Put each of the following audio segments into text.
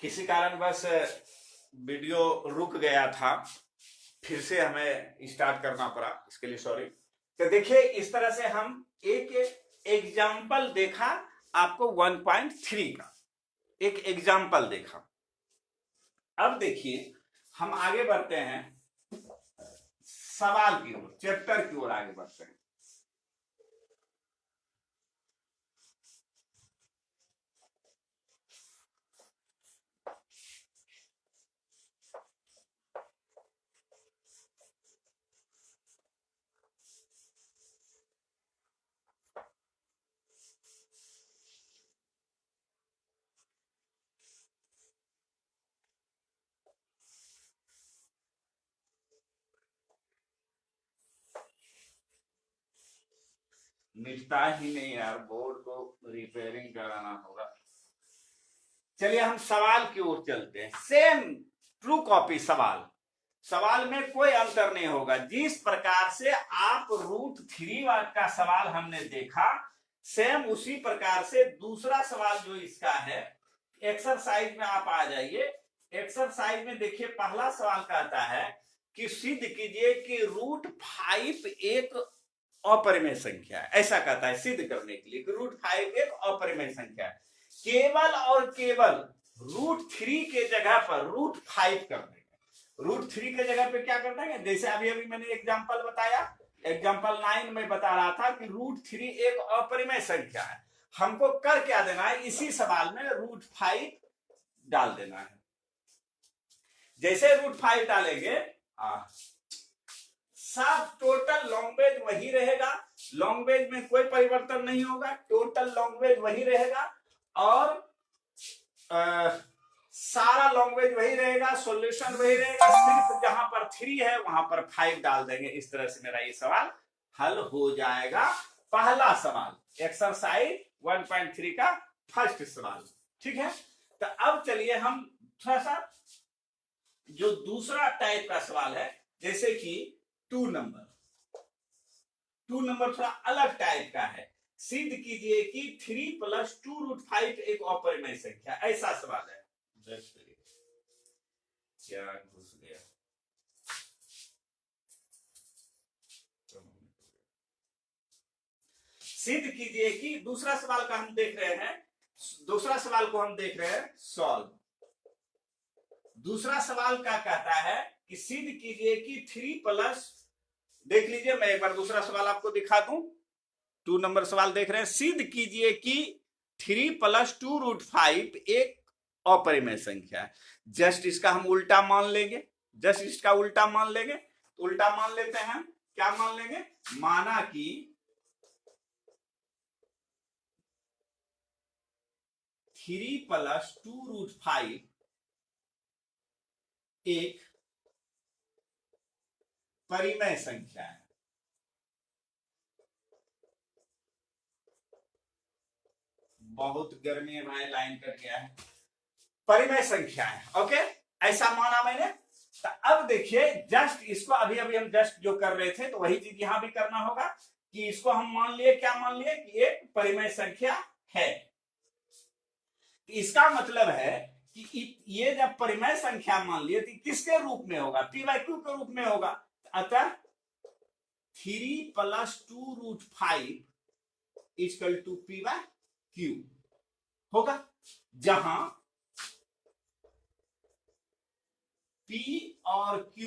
किसी कारणवश वीडियो रुक गया था, फिर से हमें स्टार्ट करना पड़ा, इसके लिए सॉरी। तो देखिए इस तरह से हम एक एग्जाम्पल देखा, आपको 1.3 का एक एग्जाम्पल देखा। अब देखिए हम आगे बढ़ते हैं, सवाल की ओर, चैप्टर की ओर आगे बढ़ते हैं। मिटता ही नहीं यार, बोर्ड को रिपेयरिंग कराना होगा। चलिए हम सवाल की ओर चलते हैं। सेम ट्रू कॉपी सवाल, सवाल में कोई अंतर नहीं होगा। जिस प्रकार से आप √3 का सवाल हमने देखा, सेम उसी प्रकार से दूसरा सवाल जो इसका है, एक्सरसाइज में आप आ जाइए। एक्सरसाइज में देखिए पहला सवाल कहता है कि सिद्ध कीजिए कि √5 एक अपरिमेय संख्या है। ऐसा कहता है सिद्ध करने के लिए कि √5 एक अपरिमेय संख्या है। केवल और केवल √3 के जगह पर √5 कर देंगे। √3 के जगह पे क्या कर देंगे, जैसे अभी अभी मैंने एग्जांपल बताया, एग्जांपल 9 में बता रहा था कि √3 एक अपरिमेय संख्या है। हमको कर क्या देना है, इसी सवाल में √5 डाल देना है। जैसे √5 डालेंगे, सब टोटल लॉन्ग्वेज वही रहेगा, लॉन्ग्वेज में कोई परिवर्तन नहीं होगा, टोटल लॉन्ग्वेज वही रहेगा और सारा लॉन्ग्वेज वही रहेगा, सॉल्यूशन वही रहेगा। सिर्फ जहां पर 3 है वहां पर 5 डाल देंगे। इस तरह से मेरा ये सवाल हल हो जाएगा। पहला सवाल एक्सरसाइज 1.3 का फर्स्ट सवाल, ठीक है। तो अब चलिए हम थोड़ा सा जो दूसरा टाइप का सवाल है, जैसे कि 2 नंबर थोड़ा अलग टाइप का है। सिद्ध कीजिए कि 3 + 2√5 एक अपरिमेय संख्या, ऐसा सवाल है। क्या घुस गया, सिद्ध कीजिए कि दूसरा सवाल का हम देख रहे हैं, दूसरा सवाल को हम देख रहे हैं सॉल्व। दूसरा सवाल क्या कहता है कि सिद्ध कीजिए कि 3 देख लीजिए, मैं एक बार दूसरा सवाल आपको दिखा दूं। 2 नंबर सवाल देख रहे हैं। सिद्ध कीजिए कि 3 + 2√5 एक अपरिमेय संख्या है। जस्ट इसका हम उल्टा मान लेंगे, जस्ट इसका उल्टा मान लेंगे। उल्टा मान लेते हैं, क्या मान लेंगे, माना कि 3 + 2√5 एक परिमेय संख्या है। बहुत गर्मी है भाई, लाइन कट गया है। परिमेय संख्या है, ओके, ऐसा माना मैंने। तो अब देखिए जस्ट इसको अभी अभी हम जस्ट जो कर रहे थे, तो वही चीज यहां भी करना होगा कि इसको हम मान लिए, क्या मान लिए कि एक परिमेय संख्या है। इसका मतलब है कि ये जब परिमेय संख्या मान लिए तो किसके रूप में होगा, p/q के रूप में होगा। अतः 3 + 2√5 = p/q होगा, जहां p और q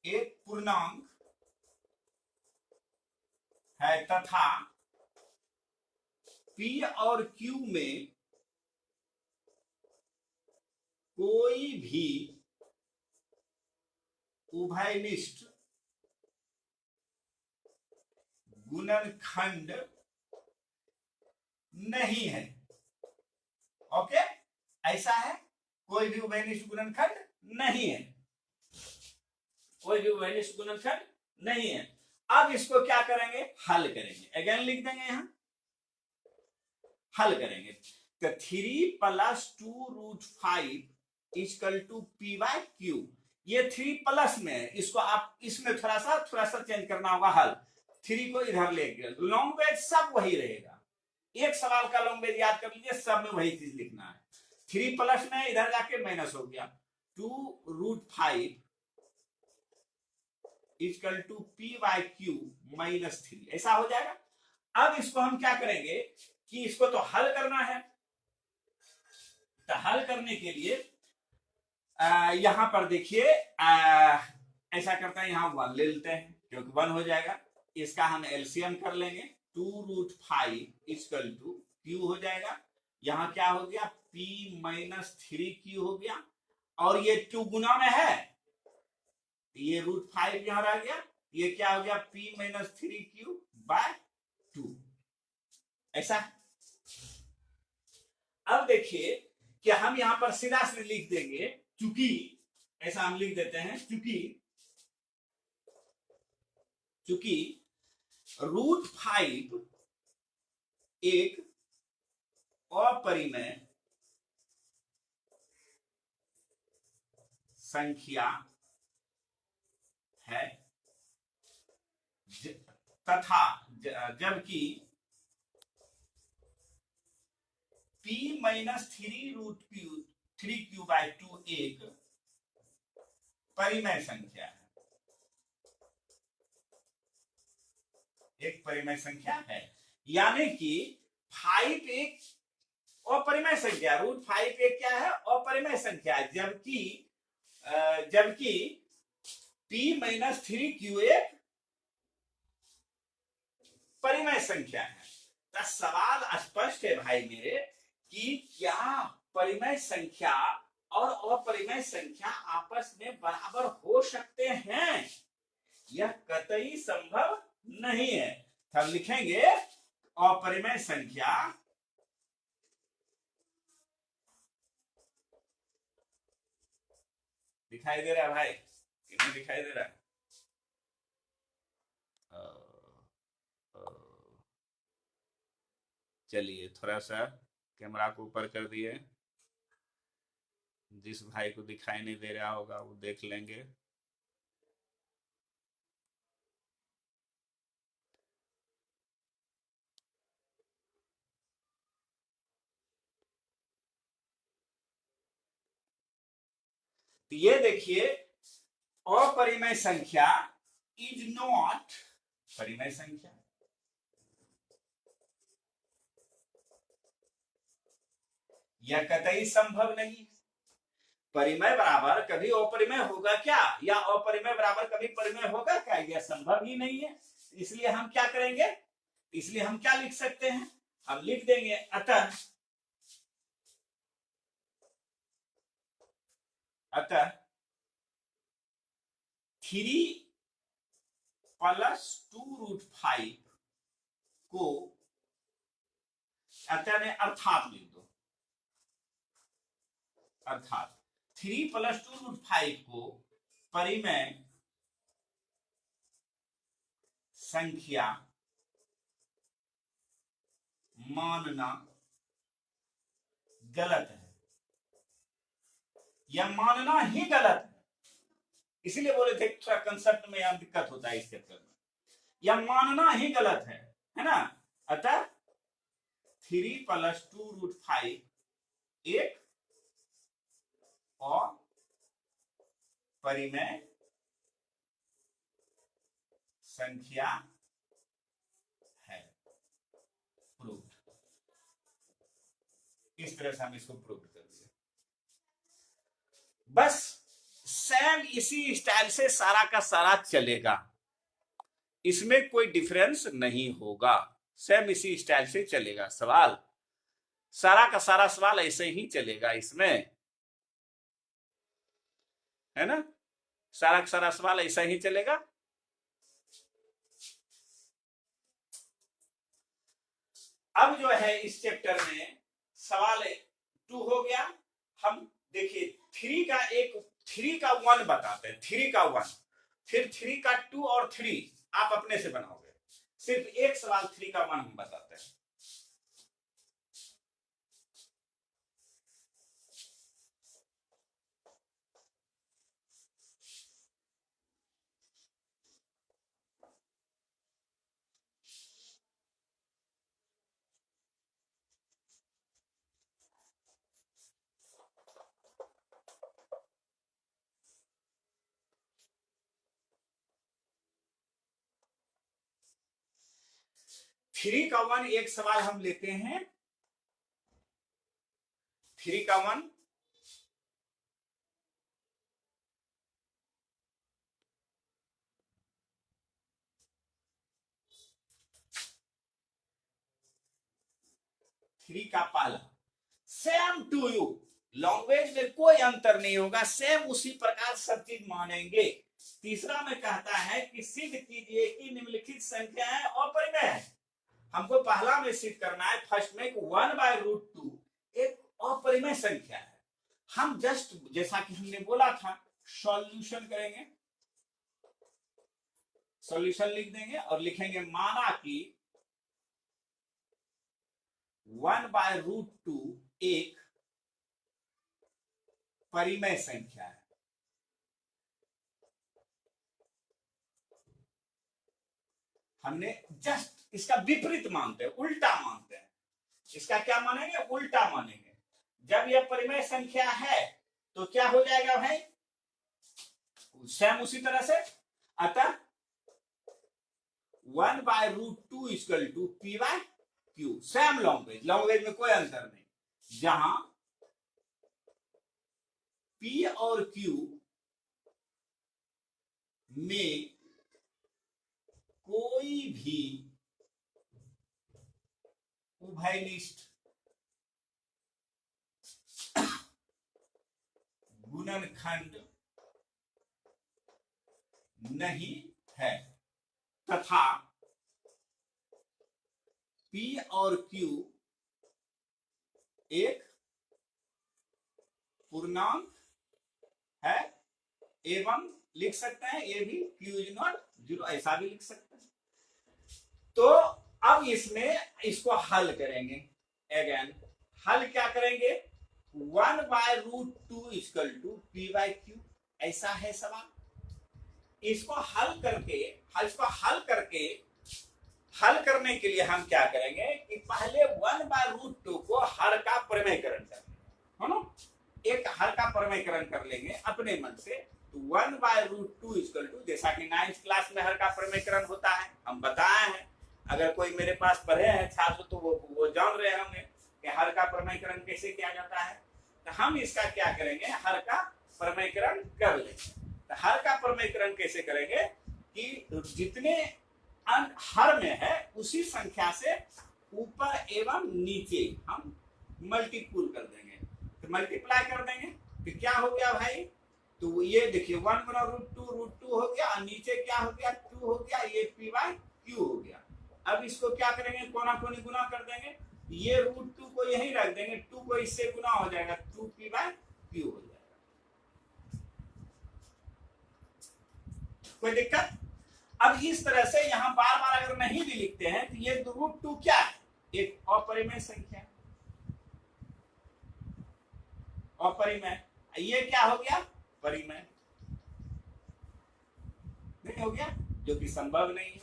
एक पूर्णांक है तथा p और q में कोई भी उभयनिष्ठ गुणनखंड नहीं है। ओके, ऐसा है, कोई भी उभयनिष्ठ गुणनखंड नहीं है, कोई भी उभयनिष्ठ गुणनखंड नहीं है। अब इसको क्या करेंगे, हल करेंगे। अगेन लिख देंगे, यहां हल करेंगे। तो 3 + 2√5 = p/q। ये 3 प्लस में है, इसको आप इसमें थोड़ा सा चेंज करना होगा हल। 3 को इधर लेके लॉन्ग्वेज सब वही रहेगा। एक सवाल का लॉन्ग्वेज याद कर लीजिए, सब में वही चीज लिखना है। 3 प्लस में इधर जाके माइनस हो गया, 2√5 इक्वल टू p/q माइनस 3, ऐसा हो जाएगा। अब इसको हम क्या करेंगे कि इसको तो हल करना है, तो हल करने के लिए यहां पर देखिए ऐसा करते हैं, यहां 1 ले लेते हैं क्योंकि 1 हो जाएगा। इसका हम एलसीएम कर लेंगे, 2√5 इक्वल टू q हो जाएगा, यहां क्या हो गया p-3q हो गया, और ये 2 गुना में है, ये √5 यहां रह गया, ये क्या हो गया p-3q/2, ऐसा। अब देखिए कि हम यहां पर सीधा से लिख देंगे, चूंकि ऐसा हम लिख देते हैं, चूंकि √5 एक अपरिमेय संख्या है, तथा जबकि p-3√3q/2 एक परिमेय संख्या है, एक परिमेय संख्या है। यानी कि 5 एक अपरिमेय संख्या, √5 एक क्या है अपरिमेय संख्या है, जबकि p-3q एक परिमेय संख्या है। तो सवाल स्पष्ट है भाई मेरे कि क्या परिमेय संख्या और अपरिमेय संख्या आपस में बराबर हो सकते हैं? यह कतई संभव नहीं है। हम लिखेंगे अपरिमेय संख्या दिखाई दे रहा है भाई कि नहीं दिखाई दे रहा है? चलिए थोड़ा सा कैमरा को ऊपर कर दिए, जिस भाई को दिखाई नहीं दे रहा होगा वो देख लेंगे। ये देखिए अपरिमेय संख्या इज नॉट परिमेय संख्या, यह कतई संभव नहीं। परिमेय बराबर कभी अपरिमेय होगा क्या, या अपरिमेय बराबर कभी परिमेय होगा क्या? यह संभव ही नहीं है। इसलिए हम क्या करेंगे, इसलिए हम क्या लिख सकते हैं, हम लिख देंगे अतः 3 + 2√5 को अतः ने अर्थात लिख दो, अर्थात 3 + 2√5 को परिमेय संख्या मानना गलत है। यह मानना ही गलत है, इसीलिए बोले थे थोड़ा कंसेप्ट में यहां दिक्कत होता है इस चक्कर में। यह मानना ही गलत है ना। अतः 3 + 2√5 एक और परिमेय संख्या है। प्रूव्ड। इस तरह से हम इसको प्रूव कर दिए। बस सेम इसी स्टाइल से सारा का सारा चलेगा, इसमें कोई डिफरेंस नहीं होगा, सेम इसी स्टाइल से चलेगा सवाल, सारा का सारा सवाल ऐसे ही चलेगा इसमें, है ना। सारा का सारा सवाल ऐसा ही चलेगा। अब जो है इस चैप्टर में सवाल 2 हो गया। हम देखिए 3 का 1 बताते हैं, 3 का 1, फिर 3 का 2 और 3 आप अपने से बनाओगे। सिर्फ एक सवाल 3 का 1 हम बताते हैं। 3 का 1 एक सवाल हम लेते हैं। 3 का 1 3 का पहला, सेम टू यू, लैंग्वेज में कोई अंतर नहीं होगा, सेम उसी प्रकार सब चीज मानेंगे। तीसरा में कहता है कि सिद्ध कीजिए कि निम्नलिखित संख्याएं अपरिमेय है। हमको पहला में सिद्ध करना है, फर्स्ट में 1/√2 एक अपरिमेय संख्या है। हम जस्ट जैसा कि हमने बोला था सॉल्यूशन करेंगे, सॉल्यूशन लिख देंगे और लिखेंगे माना कि 1/√2 एक परिमेय संख्या है। हमने जस्ट इसका विपरीत मानते हैं, उल्टा मानते हैं। इसका क्या मानेंगे? उल्टा मानेंगे। जब यह परिमेय संख्या है तो क्या हो जाएगा भाई? सेम उसी तरह से, अतः 1/√2 equal to P/Q। Same language, language में कोई अंतर नहीं। जहां P और Q में कोई भी उभयनिष्ठ गुणनखंड नहीं है तथा P और Q एक पूर्णांक है, एवं लिख सकते हैं ये भी Q इज नॉट 0, ऐसा भी लिख सकते हैं। तो अब इसमें इसको हल करेंगे। अगेन हल क्या करेंगे? 1/√2 इक्वल टू P/Q, ऐसा है सवाल। इसको हल करके हल करने के लिए हम क्या करेंगे कि पहले 1/√2 को हर का प्रमेयकरण करेंगे, है ना? एक हर का प्रमेयकरण कर लेंगे अपने मन से। तो 1/√2 इक्वल टू, जैसा कि 9th क्लास में हर का प्रमेयकरण होता है, हम बताए हैं। अगर कोई मेरे पास पढ़े हैं छात्र तो वो जान रहे होंगे कि हर का प्रमेयकरण कैसे किया जाता है। तो हम इसका क्या करेंगे? हर का प्रमेयकरण कर लेंगे। तो हर का प्रमेयकरण कैसे करेंगे कि जितने अंक हर में है उसी संख्या से ऊपर एवं नीचे हम मल्टीपुल कर देंगे, तो मल्टीप्लाई कर देंगे। तो क्या हो गया भाई? तो ये देखिए 1 गुना √2 हो गया, और नीचे क्या हो गया? 2 हो गया, ये P/Q हो गया। अब इसको क्या करेंगे? कोना कोनी गुना कर देंगे। ये √2 को यहीं रख देंगे, 2 को इससे गुना हो जाएगा, 2P/Q हो जाएगा। कोई दिक्कत? अब इस तरह से यहां बार बार अगर नहीं भी लिखते हैं तो ये √2 क्या है? एक अपरिमेय संख्या, अपरिमेय। ये क्या हो गया? परिमेय। नहीं हो गया, जो कि संभव नहीं है।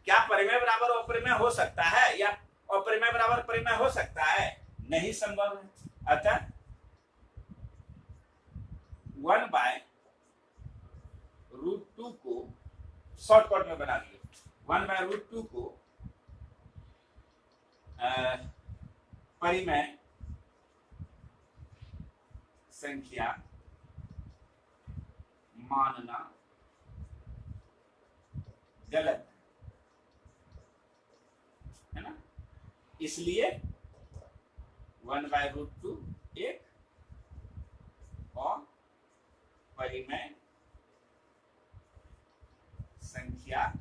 क्या परिमेय बराबर अपरिमेय हो सकता है, या अपरिमेय बराबर परिमेय हो सकता है? नहीं, संभव है। अतः 1/√2 को शॉर्टकट में बना दिए। 1/√2 को परिमेय संख्या मानना गलत है ना, इसलिए 1/√2 एक और परिमेय संख्या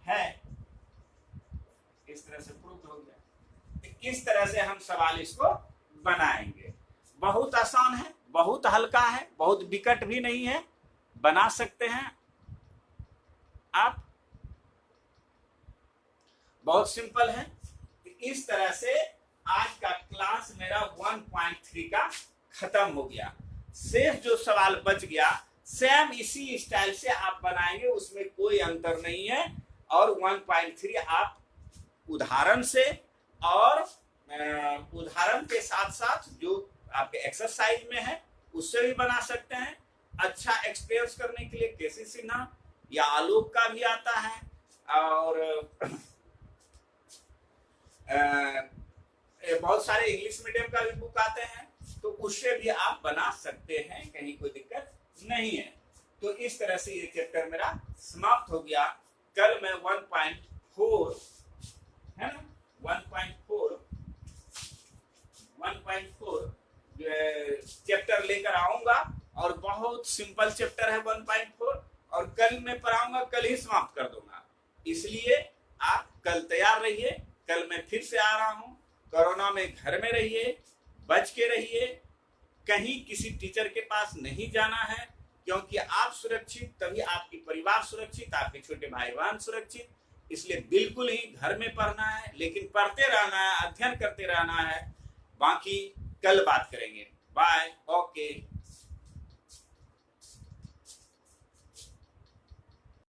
है। इस तरह से प्रूफ हो गया। इस तरह से हम सवाल इसको बनाएंगे। बहुत आसान है, बहुत हल्का है, बहुत विकट भी नहीं है, बना सकते हैं आप, बहुत सिंपल है। इस तरह से आज का क्लास मेरा 1.3 का खत्म हो गया। शेष जो सवाल बच गया सेम इसी स्टाइल से आप बनाएंगे, उसमें कोई अंतर नहीं है। और 1.3 आप उदाहरण से और उदाहरण के साथ साथ जो आपके एक्सरसाइज में है उससे भी बना सकते हैं। अच्छा एक्सपीरियंस करने के लिए केसी सिन्हा या आलोक का भी आता है, और बहुत सारे इंग्लिश मीडियम का भी बुक आते हैं, तो उससे भी आप बना सकते हैं, कहीं कोई दिक्कत नहीं है। तो इस तरह से ये चैप्टर मेरा समाप्त हो गया। कल मैं 1.4 है ना, 1.4 चैप्टर लेकर आऊंगा, और बहुत सिंपल चैप्टर है 1.4, और कल मैं पढ़ाऊंगा, कल ही समाप्त कर दूंगा। इसलिए आप कल तैयार रहिए। कल मैं फिर से आ रहा हूं। कोरोना में घर में रहिए, बच के रहिए, कहीं किसी टीचर के पास नहीं जाना है, क्योंकि आप सुरक्षित तभी आपकी परिवार सुरक्षित, आपके छोटे भाई बहन सुरक्षित। इसलिए बिल्कुल ही घर में पढ़ना है, लेकिन पढ़ते रहना है, अध्ययन करते रहना है। बाकी कल बात करेंगे। बाय। ओके।